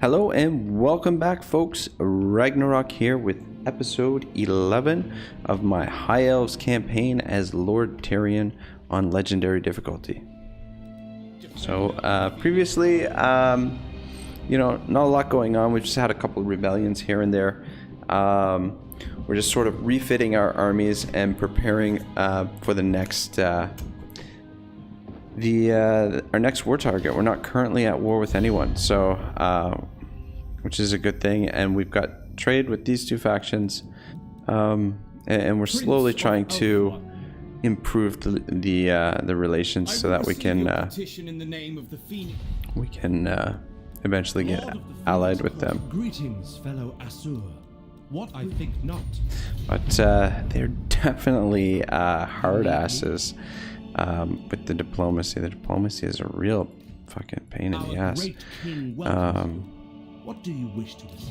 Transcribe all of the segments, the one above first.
Hello and welcome back, folks. Ragnarok here with episode 11 of my High Elves campaign as Lord Tyrion on Legendary difficulty. So previously, not a lot going on. We've just had a couple of rebellions here and there. We're just sort of refitting our armies and preparing for the next our next war target. We're not currently at war with anyone, so which is a good thing, and we've got trade with these two factions, and we're slowly trying to improve the relations so that we can eventually get allied with them. Greetings, fellow Asur. What I think not. But they're definitely hard asses with the diplomacy. The diplomacy is a real fucking pain in the ass. What do you wish to discuss?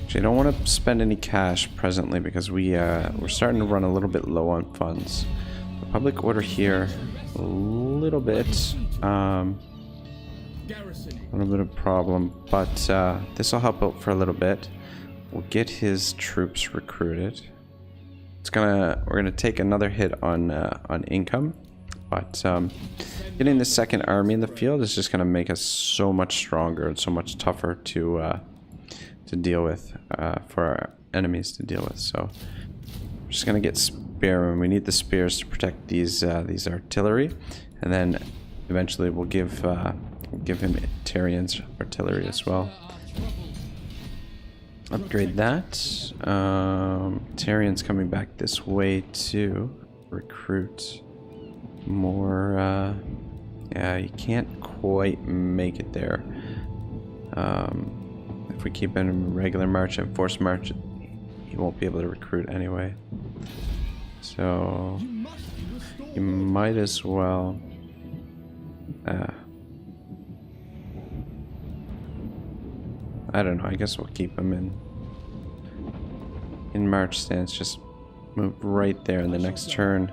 Actually, I don't want to spend any cash presently because we're starting to run a little bit low on funds. The public order here, a little bit of problem, but this will help out for a little bit. We'll get his troops recruited. We're gonna take another hit on income, but getting the second army in the field is just gonna make us so much stronger and so much tougher to deal with, for our enemies to deal with. So we're just gonna get spearmen. We need the spears to protect these artillery, and then eventually we'll give him Tyrion's artillery as well. Upgrade that. Tyrion's coming back this way to recruit more. Yeah, you can't quite make it there. If we keep him in regular march and forced march, he won't be able to recruit anyway. So you might as well. I don't know, I guess we'll keep him in march stance. Just move right there in the next turn.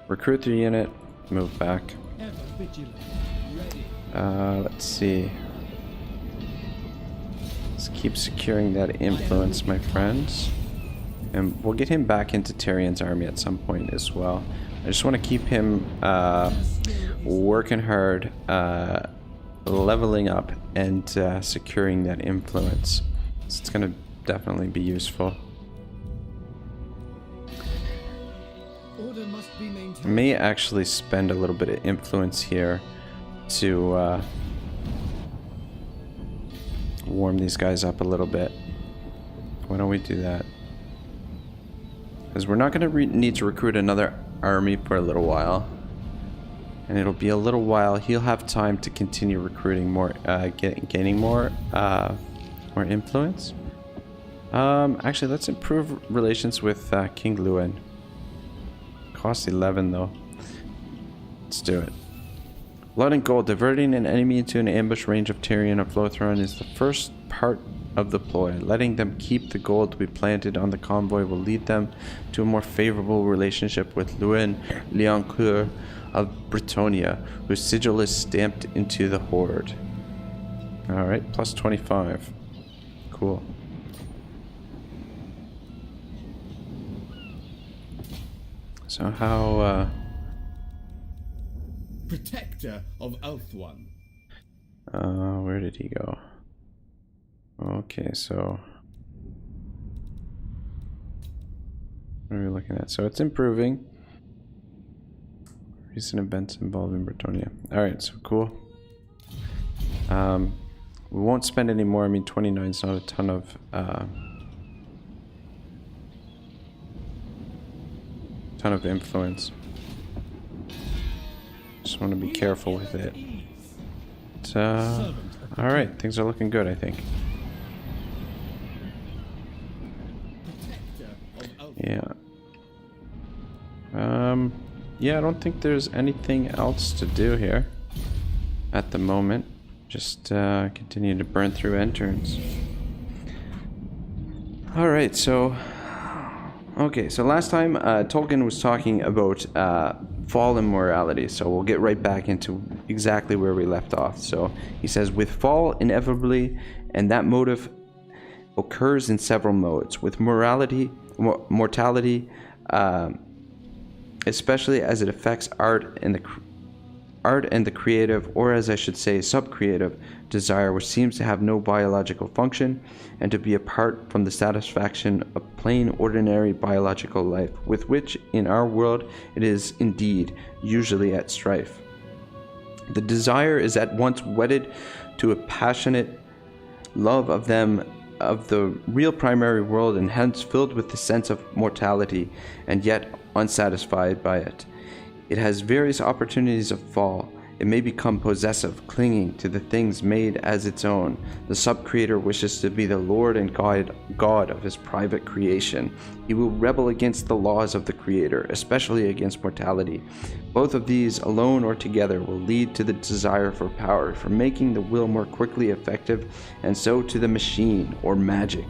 Recruit the unit, move back. Let's see. Let's keep securing that influence, my friends. And we'll get him back into Tyrion's army at some point as well. I just want to keep him working hard, leveling up and securing that influence. So it's going to definitely be useful. I may actually spend a little bit of influence here to warm these guys up a little bit. Why don't we do that? Because we're not going to need to recruit another army for a little while. And it'll be a little while. He'll have time to continue recruiting more, gaining more influence. Actually, let's improve relations with King Lewin. Cost 11 though. Let's do it. Blood and gold. Diverting an enemy into an ambush range of Tyrion of Lothlorien is the first part of the ploy. Letting them keep the gold to be planted on the convoy will lead them to a more favorable relationship with Lewin Liancourt of Bretonnia, whose sigil is stamped into the horde. Alright, plus 25. Cool. So how, Protector of Ulthuan. where did he go? Okay, so what are we looking at? So it's improving. Recent events involving Bretonnia. Alright, so cool. We won't spend any more. I mean, 29 is not a ton of influence. Just want to be careful with it. Alright, things are looking good, I think. Yeah. Yeah, I don't think there's anything else to do here at the moment. Just continue to burn through end turns. Alright, so Okay, so last time Tolkien was talking about fall and morality, so we'll get right back into exactly where we left off. So he says, with fall inevitably, and that motive occurs in several modes. With mortality, especially as it affects art and the creative, or as I should say, sub-creative desire, which seems to have no biological function and to be apart from the satisfaction of plain ordinary biological life, with which in our world it is indeed usually at strife. The desire is at once wedded to a passionate love of the real primary world, and hence filled with the sense of mortality, and yet unsatisfied by it. It has various opportunities of fall. It may become possessive, clinging to the things made as its own. The sub-creator wishes to be the Lord and God of his private creation. He will rebel against the laws of the creator, especially against mortality. Both of these, alone or together, will lead to the desire for power, for making the will more quickly effective, and so to the machine, or magic.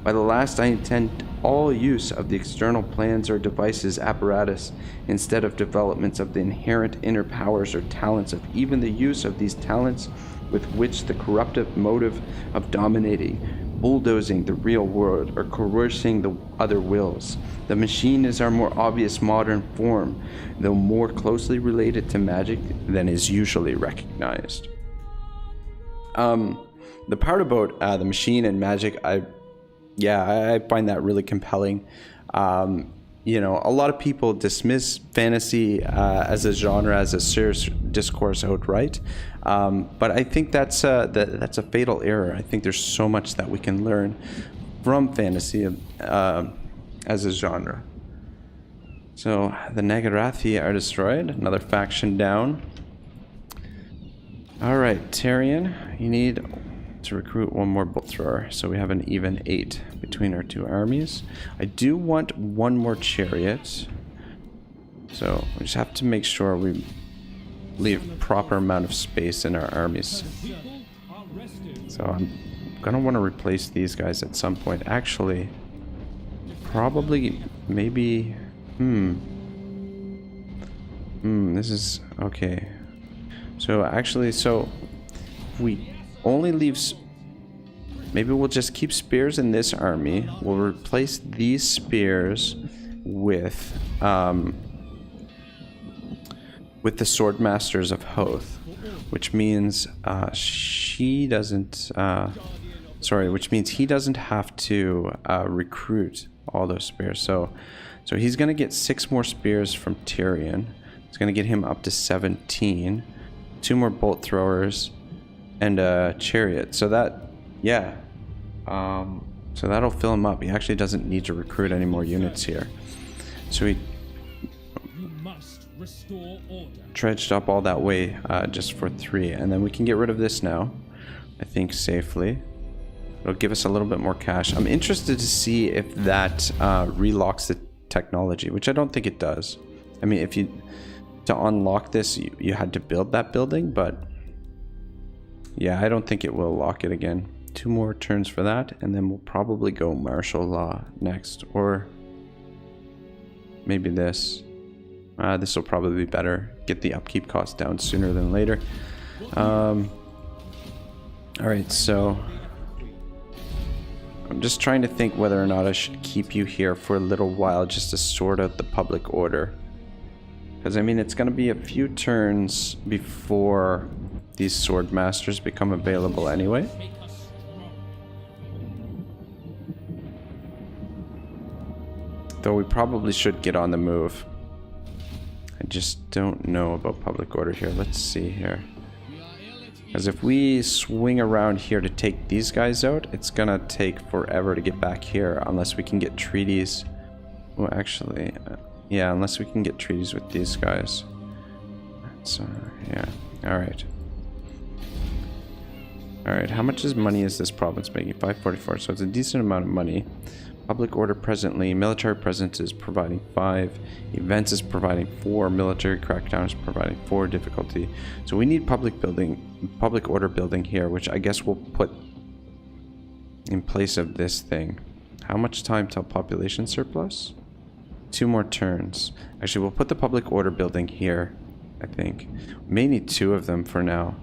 By the last I intend all use of the external plans or devices apparatus, instead of developments of the inherent inner powers or talents, of even the use of these talents with which the corruptive motive of dominating, bulldozing the real world, or coercing the other wills. The machine is our more obvious modern form, though more closely related to magic than is usually recognized. The part about the machine and magic, I find that really compelling. You know, a lot of people dismiss fantasy as a genre, as a serious discourse outright. But I think that's a fatal error. I think there's so much that we can learn from fantasy as a genre. So the Nagarathi are destroyed. Another faction down. All right, Tyrion, you need to recruit one more bolt thrower, so we have an even 8 between our two armies. I do want one more chariot, so we just have to make sure we leave proper amount of space in our armies. So I'm gonna want to replace these guys at some point. Actually, probably, maybe, this is okay. So actually, we only leaves, maybe we'll just keep spears in this army. We'll replace these spears with the sword masters of Hoth, which means he doesn't have to recruit all those spears. So he's gonna get 6 more spears from Tyrion. It's gonna get him up to 17. 2 more bolt throwers and a chariot. So that, so that'll fill him up. He actually doesn't need to recruit any more units here. So he dredged up all that way just for 3, and then we can get rid of this now, I think, safely. It'll give us a little bit more cash. I'm interested to see if that relocks the technology, which I don't think it does. I mean, to unlock this, you had to build that building, but yeah, I don't think it will lock it again. 2 more turns for that, and then we'll probably go martial law next, or maybe this. This will probably be better. Get the upkeep cost down sooner than later. Alright, so I'm just trying to think whether or not I should keep you here for a little while just to sort out the public order. Because, I mean, it's going to be a few turns before these sword masters become available anyway. Though we probably should get on the move. I just don't know about public order here. Let's see here. Because if we swing around here to take these guys out, it's going to take forever to get back here unless we can get treaties. Well, actually, yeah, unless we can get treaties with these guys. So, yeah. Alright. Alright, how much money is this province making? 544, so it's a decent amount of money. Public order presently, military presence is providing 5, events is providing 4, military crackdown is providing 4, difficulty. So we need public order building here, which I guess we'll put in place of this thing. How much time till population surplus? 2 more turns. Actually, we'll put the public order building here, I think. We may need 2 of them for now.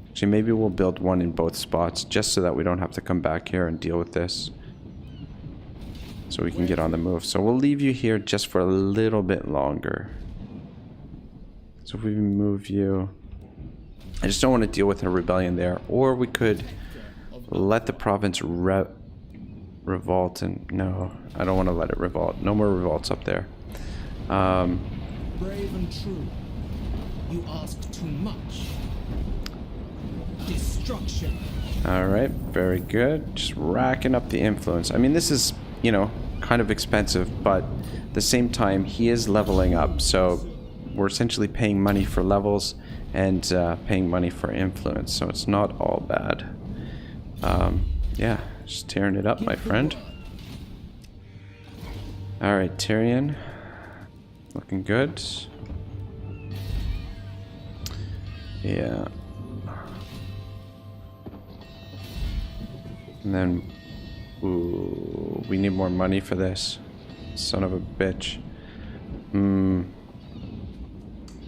Actually, maybe we'll build 1 in both spots, just so that we don't have to come back here and deal with this. So we can get on the move. So we'll leave you here just for a little bit longer. So if we move you... I just don't want to deal with a rebellion there. Or we could let the province revolt, and no, I don't want to let it revolt. No more revolts up there. Brave and true. You ask too much. Destruction. Alright, very good. Just racking up the influence. I mean, this is, you know, kind of expensive, but at the same time, he is leveling up. So we're essentially paying money for levels and paying money for influence. So it's not all bad. Yeah, just tearing it up, my friend. Alright, Tyrion. Looking good. Yeah. And then, ooh, we need more money for this. Son of a bitch.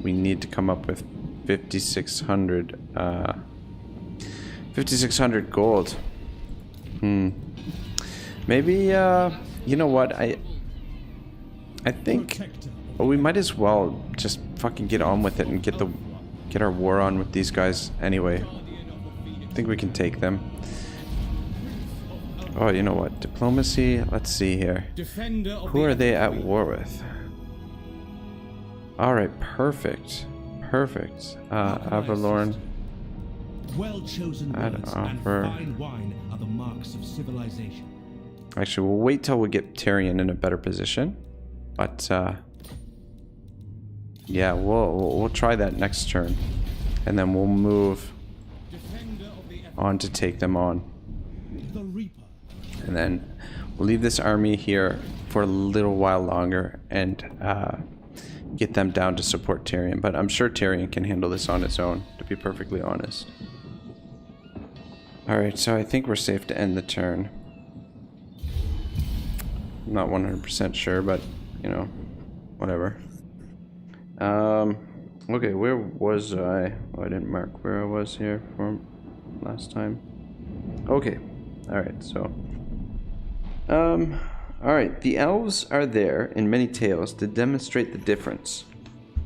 We need to come up with 5,600, 5,600 gold. Maybe, you know what, I think we might as well just fucking get on with it and get our war on with these guys anyway. I think we can take them. Oh, you know what? Diplomacy. Let's see here. Who are they at war with? Alright, perfect. Perfect. Avalorn. Well-chosen words and fine wine are the marks of civilization. Actually, we'll wait till we get Tyrion in a better position. But, yeah, we'll try that next turn. And then we'll move on to take them on. And then we'll leave this army here for a little while longer and get them down to support Tyrion. But I'm sure Tyrion can handle this on its own, to be perfectly honest. Alright, so I think we're safe to end the turn. I'm not 100% sure, but, you know, whatever. Okay, where was I? Oh, I didn't mark where I was here for last time. Okay, alright, so... alright, the elves are there in many tales to demonstrate the difference.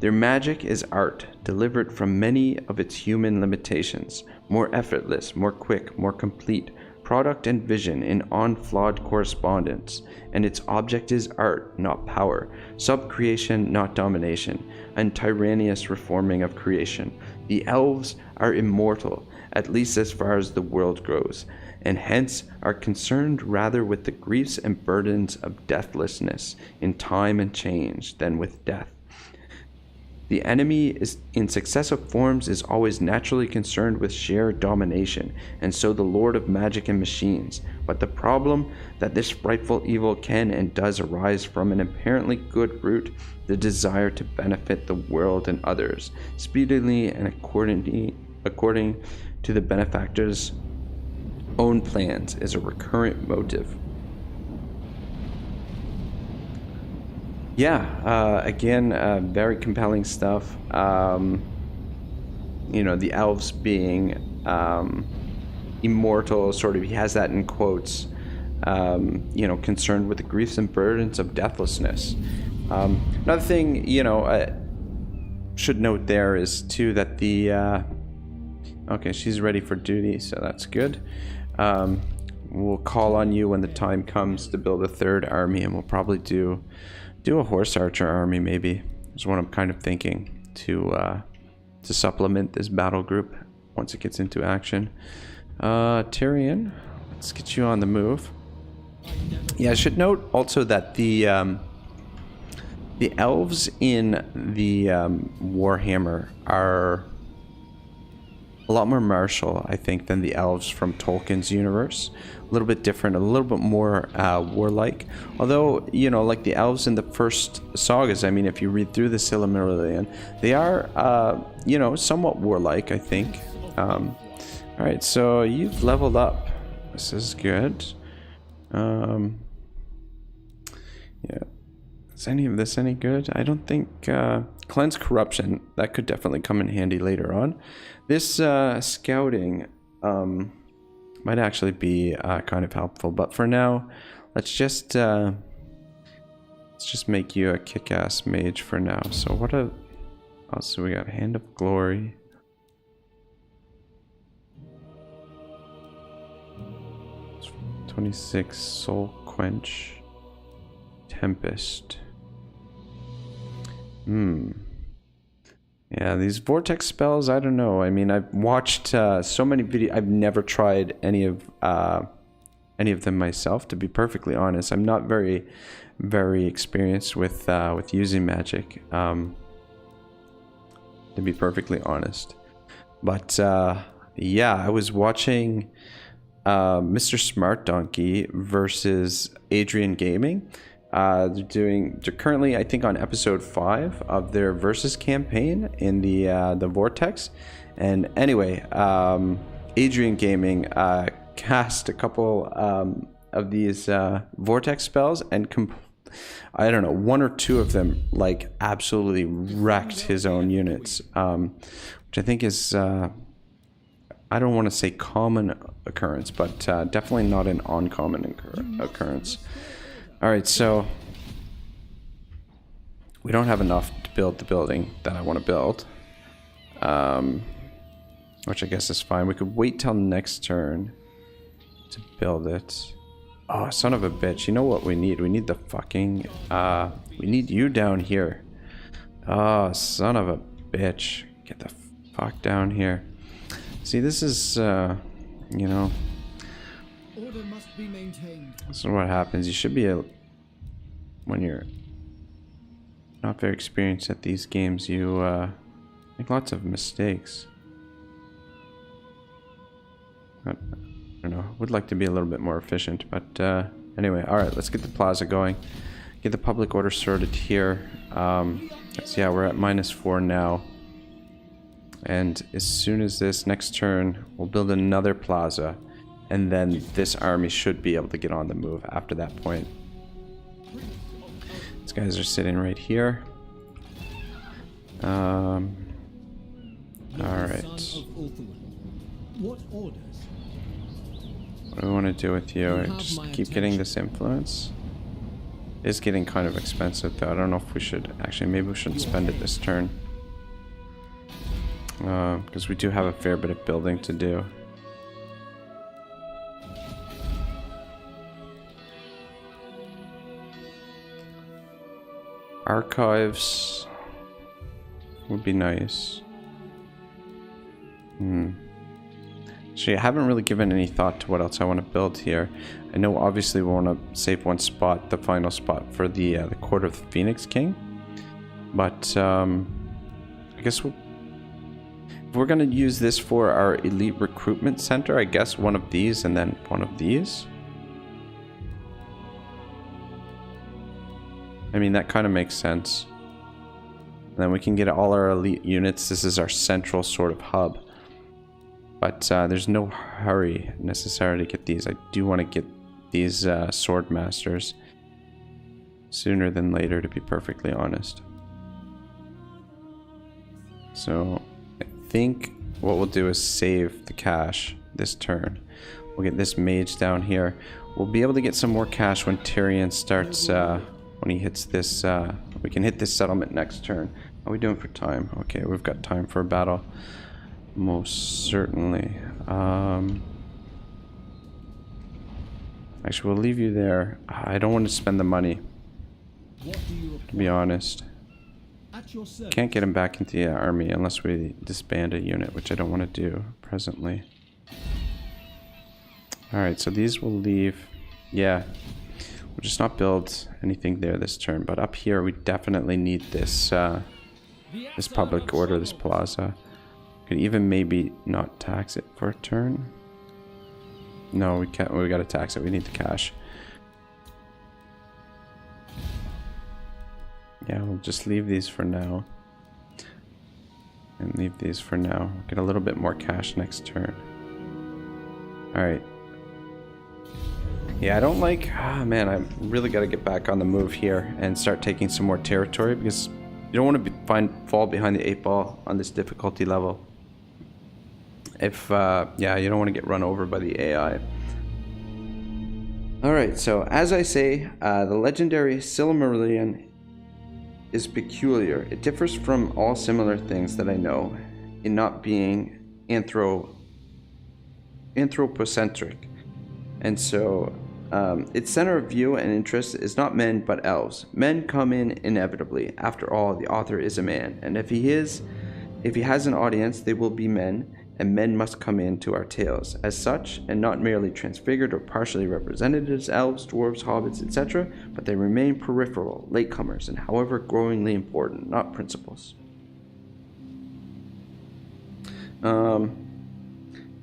Their magic is art, delivered from many of its human limitations, more effortless, more quick, more complete, product and vision in unflawed correspondence, and its object is art, not power, sub-creation, not domination, and tyrannous reforming of creation. The elves are immortal, at least as far as the world grows, and hence are concerned rather with the griefs and burdens of deathlessness in time and change than with death. The enemy is in successive forms is always naturally concerned with sheer domination, and so the Lord of Magic and Machines. But the problem that this frightful evil can and does arise from an apparently good root, the desire to benefit the world and others, speedily and according to the benefactor's own plans, is a recurrent motive. Yeah, again, very compelling stuff. You know, the elves being immortal, sort of, he has that in quotes, you know, concerned with the griefs and burdens of deathlessness. Another thing, you know, I should note there is, too, that the... okay, she's ready for duty, so that's good. We'll call on you when the time comes to build a third army, and we'll probably do a horse archer army, maybe, is what I'm kind of thinking, to supplement this battle group once it gets into action. Tyrion, let's get you on the move. Yeah, I should note also that the elves in the Warhammer are a lot more martial, I think, than the elves from Tolkien's universe. A little bit different, a little bit more warlike. Although, you know, like the elves in the first sagas, I mean, if you read through the Silmarillion, they are, you know, somewhat warlike, I think. Alright, so you've leveled up. This is good. Yeah. Is any of this any good? I don't think... Cleanse Corruption. That could definitely come in handy later on. This scouting might actually be kind of helpful. But for now, let's just make you a kick-ass mage for now. So what a... Oh, so we got Hand of Glory. $26 Soul Quench. Tempest. Yeah, these vortex spells, I don't know. I mean, I've watched so many videos. I've never tried any of them myself, to be perfectly honest. I'm not very experienced with using magic, to be perfectly honest. But yeah, I was watching Mr. Smart Donkey versus Adrian Gaming. They're currently, I think, on episode 5 of their versus campaign in the Vortex. And anyway, Adrian Gaming cast a couple of these Vortex spells, and I don't know, 1 or 2 of them like absolutely wrecked his own units, which I think is I don't want to say common occurrence, but definitely not an uncommon occurrence. Alright, so we don't have enough to build the building that I want to build, which I guess is fine. We could wait till next turn to build it. Oh, son of a bitch. You know what we need? We need the fucking... we need you down here. Oh, son of a bitch. Get the fuck down here. See, this is, you know... Order must be maintained. This is what happens. You should be when you're not very experienced at these games, you make lots of mistakes. I don't know. Would like to be a little bit more efficient, but anyway. All right, let's get the plaza going. Get the public order sorted here. Yeah, we're at -4 now. And as soon as this next turn, we'll build another plaza. And then this army should be able to get on the move after that point. These guys are sitting right here. Alright. What orders? What do we want to do with you? Just keep getting this influence. It's getting kind of expensive though. I don't know if we should... Actually, maybe we shouldn't spend it this turn. Because we do have a fair bit of building to do. Archives would be nice. Actually, I haven't really given any thought to what else I want to build here. I know obviously we want to save one spot, the final spot for the Court of the Phoenix King. But I guess if we're going to use this for our elite recruitment center, I guess one of these and then one of these. I mean, that kind of makes sense. And then we can get all our elite units. This is our central sort of hub. But there's no hurry necessarily to get these. I do want to get these sword masters sooner than later, to be perfectly honest. So I think what we'll do is save the cash this turn. We'll get this mage down here. We'll be able to get some more cash when Tyrion starts... when he hits this, we can hit this settlement next turn. How are we doing for time? Okay, we've got time for a battle. Most certainly. Actually, we'll leave you there. I don't want to spend the money, to be honest. Can't get him back into the army unless we disband a unit, which I don't want to do presently. Alright, so these will leave. Yeah. We'll just not build anything there this turn, but up here we definitely need this this public order, this plaza. Could even maybe not tax it for a turn. No, we can't. We gotta tax it. We need the cash. Yeah, we'll just leave these for now. And leave these for now. We'll get a little bit more cash next turn. Alright. Yeah, I don't like... Ah, man, I really got to get back on the move here and start taking some more territory, because you don't want to fall behind the 8 ball on this difficulty level. If, yeah, you don't want to get run over by the AI. Alright, so as I say, the legendary Silmarillion is peculiar. It differs from all similar things that I know in not being anthropocentric. And so, its center of view and interest is not men but elves. Men come in inevitably. After all, the author is a man, and if he has an audience, they will be men, and men must come into our tales as such, and not merely transfigured or partially represented as elves, dwarves, hobbits, etc., but they remain peripheral, latecomers, and however growingly important, not principals.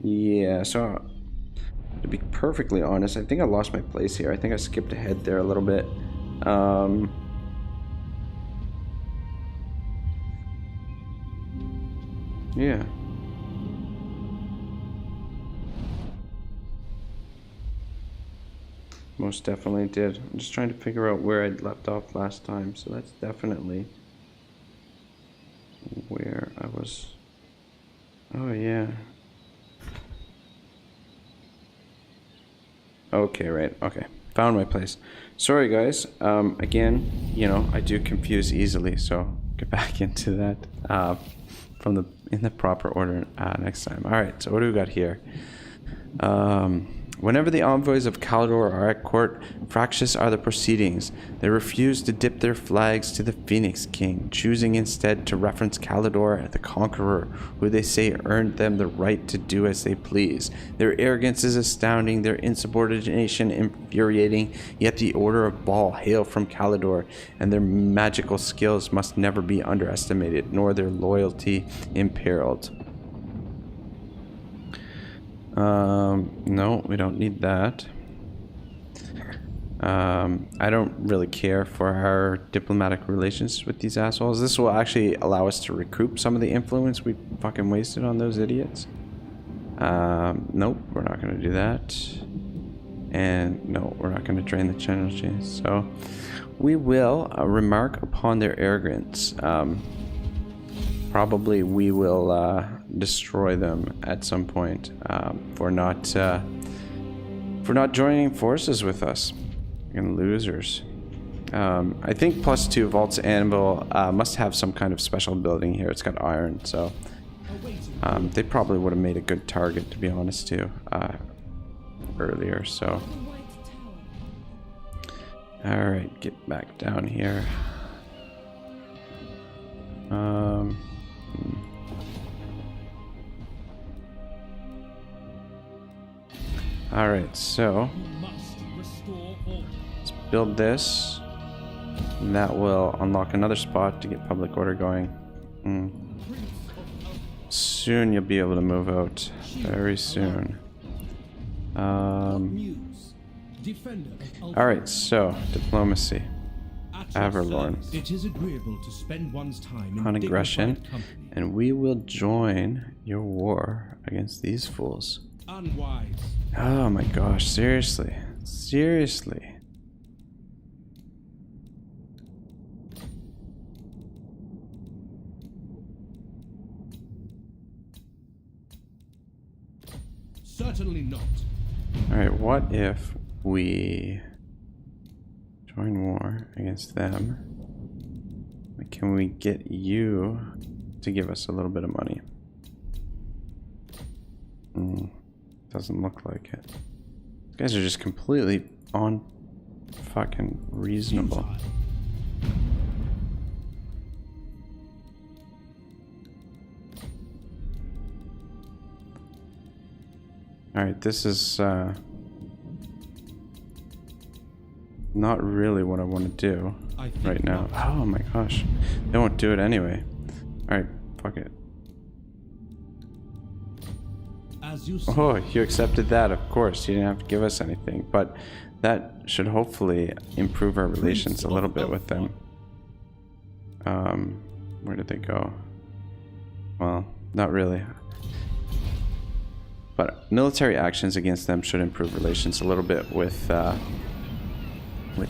Yeah, so to be perfectly honest, I think I lost my place here. I think I skipped ahead there a little bit. Yeah. Most definitely did. I'm just trying to figure out where I'd left off last time, so that's definitely where I was. Oh, yeah. Okay, right. Okay. Found my place. Sorry, guys. Again, you know, I do confuse easily, so get back into that in the proper order next time. All right, so what do we got here? Whenever the envoys of Kalador are at court, fractious are the proceedings. They refuse to dip their flags to the Phoenix King, choosing instead to reference Kalador, the conqueror, who they say earned them the right to do as they please. Their arrogance is astounding, their insubordination infuriating, yet the order of Baal hail from Kalador, and their magical skills must never be underestimated, nor their loyalty imperiled. No, we don't need that. I don't really care for our diplomatic relations with these assholes. This will actually allow us to recoup some of the influence we fucking wasted on those idiots. Nope, we're not going to do that. And no, we're not going to drain the energy. So we will remark upon their arrogance. Probably we will destroy them at some point for not joining forces with us. And losers. I think +2 Vault's Anvil must have some kind of special building here. It's got iron, so they probably would have made a good target, to be honest, too, earlier. So, all right, get back down here. Alright, so let's build this. And that will unlock another spot to get public order going. Soon you'll be able to move out. Very soon. Alright, so diplomacy. Averlorn. It is agreeable to spend one's time in on aggression, and we will join your war against these fools. Unwise. Oh my gosh, seriously. Seriously. Certainly not. Alright, what if we join war against them? Can we get you to give us a little bit of money? Doesn't look like it. These guys are just completely on fucking reasonable. Alright, this is not really what I want to do right now. Oh my gosh. They won't do it anyway. Alright, fuck it. Oh, you accepted that, of course. You didn't have to give us anything, but that should hopefully improve our relations a little bit with them. Where did they go? Well, not really. But military actions against them should improve relations a little bit with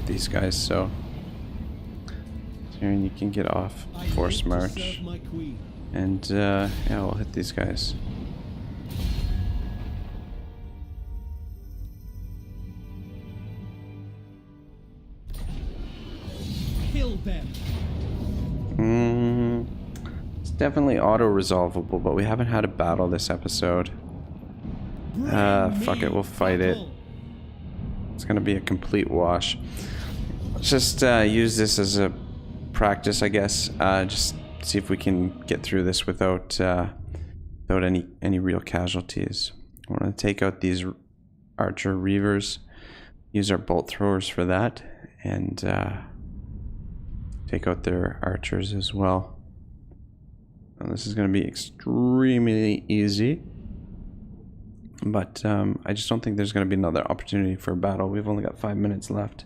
these guys. So Tyrion, you can get off force march, and yeah, we'll hit these guys. Kill them. It's definitely auto-resolvable, but we haven't had a battle this episode. Fuck it, we'll fight it. It's gonna be a complete wash. Let's just use this as a practice, I guess. Just see if we can get through this without any real casualties. I want to take out these archer reavers, use our bolt throwers for that, and take out their archers as well. And this is going to be extremely easy, but I just don't think there's going to be another opportunity for a battle. We've only got 5 minutes left.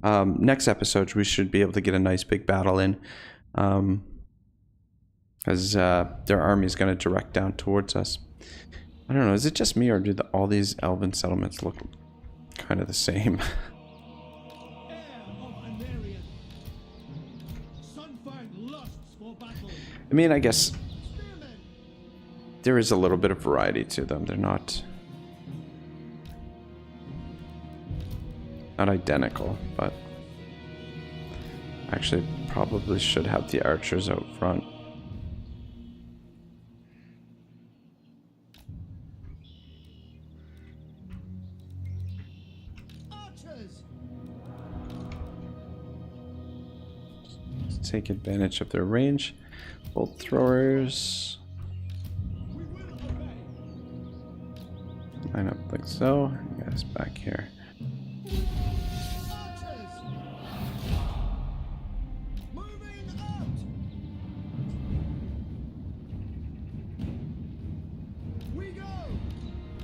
Next episode, we should be able to get a nice big battle in, as their army is going to direct down towards us. I don't know, is it just me, or do all these elven settlements look kind of the same? I mean, I guess there is a little bit of variety to them. They're not identical, but actually probably should have the archers out front. Let's take advantage of their range. Bolt throwers. Line up like so. You guys back here.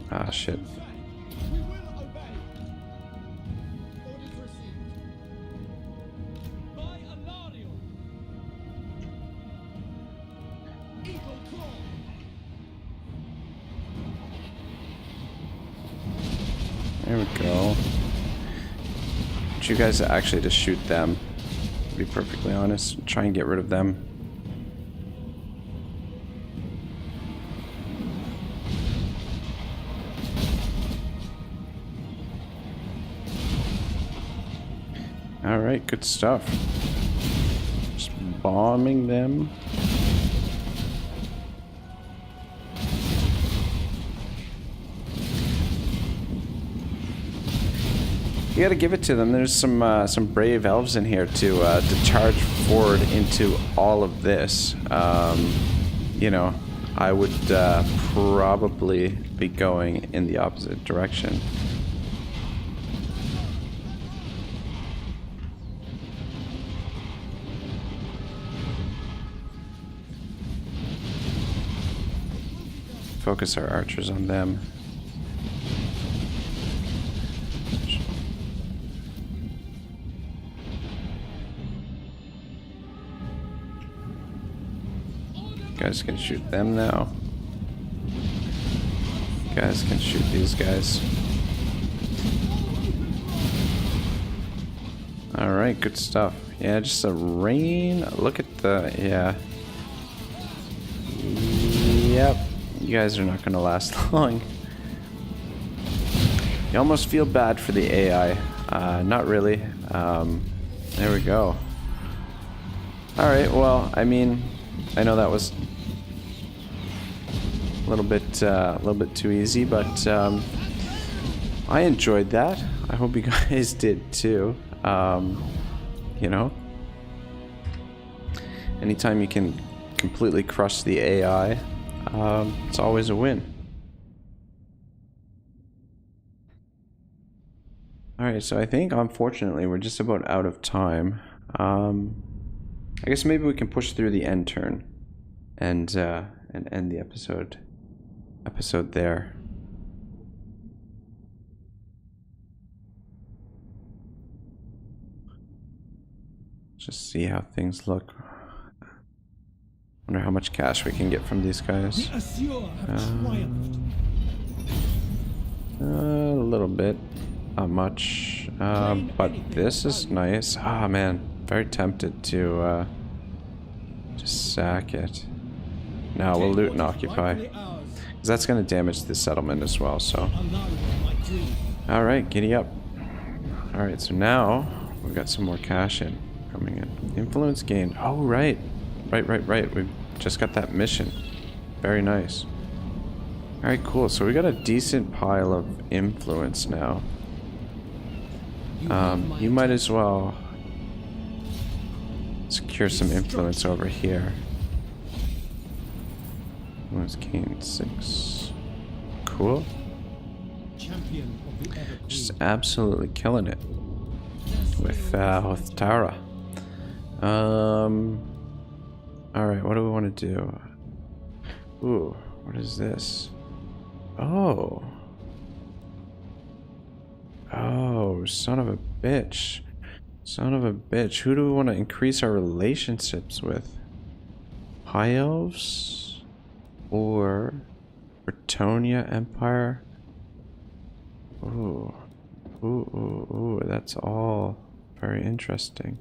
Ah, shit. There we go. You guys actually just shoot them, to be perfectly honest. Try and get rid of them. Alright, good stuff. Just bombing them. You gotta give it to them. There's some brave elves in here to charge forward into all of this. You know, I would probably be going in the opposite direction. Focus our archers on them. Guys can shoot them now. Guys can shoot these guys. Alright, good stuff. Yeah, just a rain. Look at the... yeah. Yep. You guys are not going to last long. You almost feel bad for the AI. Not really. There we go. Alright, well, I mean... I know that was a little bit too easy, but I enjoyed that. I hope you guys did too. You know, anytime you can completely crush the AI, it's always a win. Alright, so I think unfortunately we're just about out of time. I guess maybe we can push through the end turn and end the episode there. Just see how things look. Wonder how much cash we can get from these guys. The Assur have triumphed. A little bit. Not much. But this is nice. Ah, man. Very tempted to just sack it. No, we'll loot and occupy. Because that's going to damage the settlement as well, so. Alright, giddy up. Alright, so now we've got some more cash in coming in. Influence gained. Oh, right. Right. We've just got that mission. Very nice. Alright, cool. So we got a decent pile of influence now. You might as well secure some influence over here. Influence gained 6. Cool. Just absolutely killing it with Tara. Alright, what do we want to do? Ooh, what is this? Oh, son of a bitch. Son of a bitch. Who do we want to increase our relationships with? High Elves? Or Bretonia Empire? Ooh, that's all very interesting.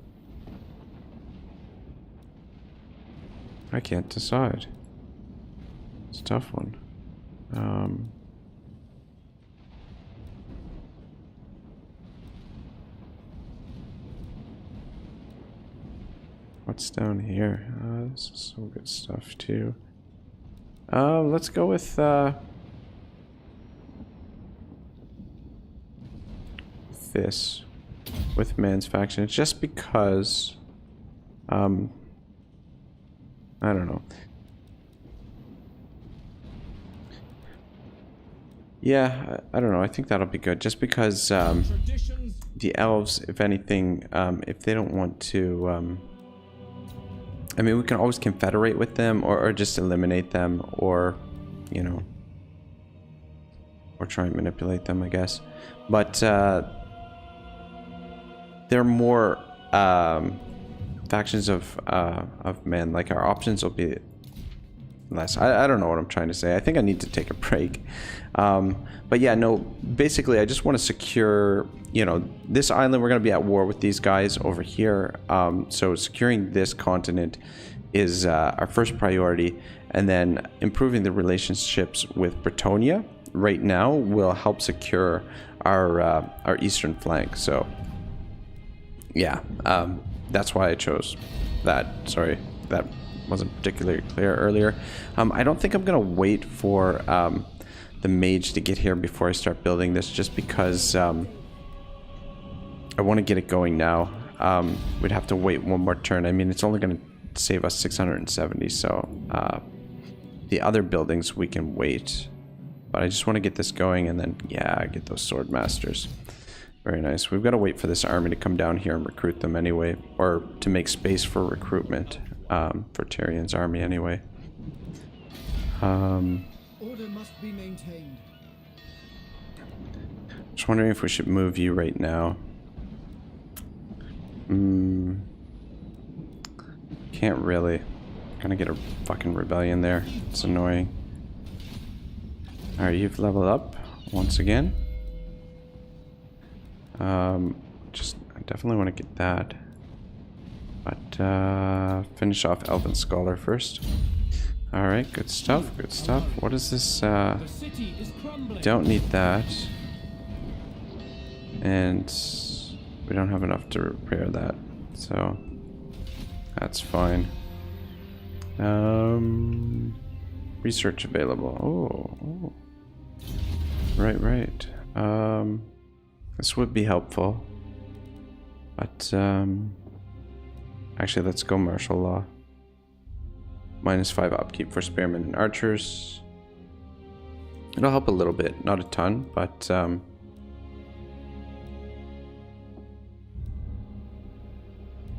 I can't decide. It's a tough one. What's down here? This is some good stuff too. Let's go with this with man's faction, just because I don't know. Yeah, I don't know. I think that'll be good, just because the elves, if anything, if they don't want to, I mean, we can always confederate with them, or just eliminate them, or, you know, or try and manipulate them, I guess. But they're more factions of men. Like, our options will be less. I don't know what I'm trying to say. I think I need to take a break. But yeah, no, basically I just want to secure, you know, this island. We're going to be at war with these guys over here. So securing this continent is our first priority, and then improving the relationships with Bretonia right now will help secure our eastern flank. So yeah, that's why I chose that. Sorry, that wasn't particularly clear earlier. I don't think I'm gonna wait for the mage to get here before I start building this, just because I want to get it going now. We'd have to wait one more turn. I mean, it's only gonna save us 670, so the other buildings we can wait, but I just want to get this going, and then yeah, get those sword masters. Very nice. We've got to wait for this army to come down here and recruit them anyway, or to make space for recruitment for Tyrion's army anyway. Order must be maintained. Just wondering if we should move you right now. Can't really. Gonna get a fucking rebellion there. It's annoying. Alright, you've leveled up once again. Just, I definitely want to get that. But, finish off Elven Scholar first. Alright, good stuff, good stuff. What is this, don't need that. And we don't have enough to repair that, so that's fine. Research available. Oh. Right. This would be helpful. But, actually, let's go martial law. -5 upkeep for spearmen and archers. It'll help a little bit, not a ton, but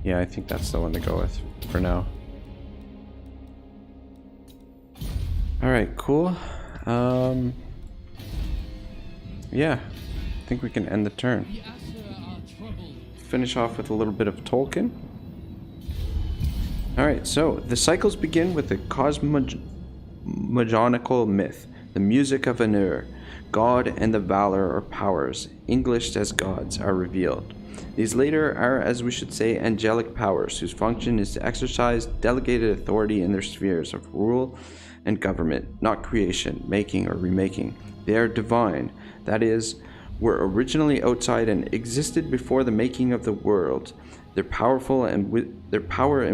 yeah, I think that's the one to go with for now. Alright, cool. Yeah, I think we can end the turn. Finish off with a little bit of Tolkien. Alright, so the cycles begin with the cosmogonical myth, the music of Anur, God and the valor or powers, Englished as gods, are revealed. These later are, as we should say, angelic powers, whose function is to exercise delegated authority in their spheres of rule and government, not creation, making, or remaking. They are divine, that is, were originally outside and existed before the making of the world. Their power and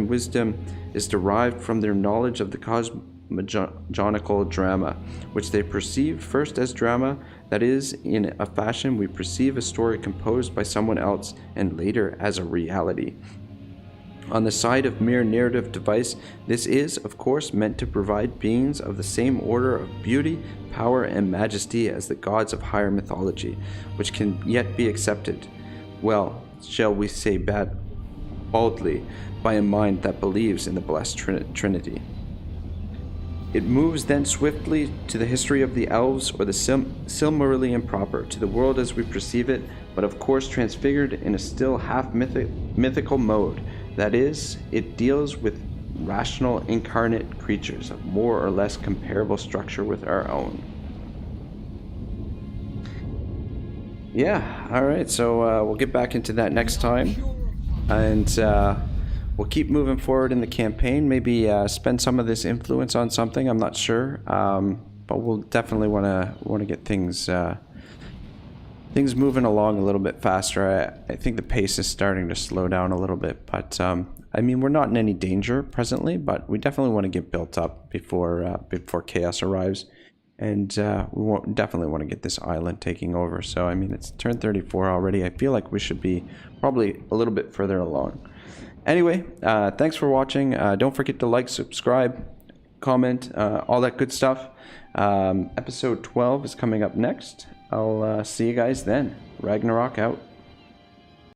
wisdom is derived from their knowledge of the cosmogonical drama, which they perceived first as drama, that is, in a fashion we perceive a story composed by someone else, and later as a reality. On the side of mere narrative device, this is, of course, meant to provide beings of the same order of beauty, power, and majesty as the gods of higher mythology, which can yet be accepted, well, shall we say baldly, by a mind that believes in the blessed Trinity. It moves then swiftly to the history of the elves, or the Silmarillion proper, to the world as we perceive it, but of course transfigured in a still half-mythical mode. That is, it deals with rational incarnate creatures of more or less comparable structure with our own. Yeah, alright, so we'll get back into that next time, and we'll keep moving forward in the campaign, maybe spend some of this influence on something, I'm not sure, but we'll definitely want to get things moving along a little bit faster. I think the pace is starting to slow down a little bit, but I mean, we're not in any danger presently, but we definitely want to get built up before chaos arrives, and we definitely want to get this island taking over. So I mean, it's turn 34 already. I feel like we should be probably a little bit further along. Anyway, thanks for watching. Don't forget to like, subscribe, comment, all that good stuff. Episode 12 is coming up next. I'll see you guys then. Ragnarok out.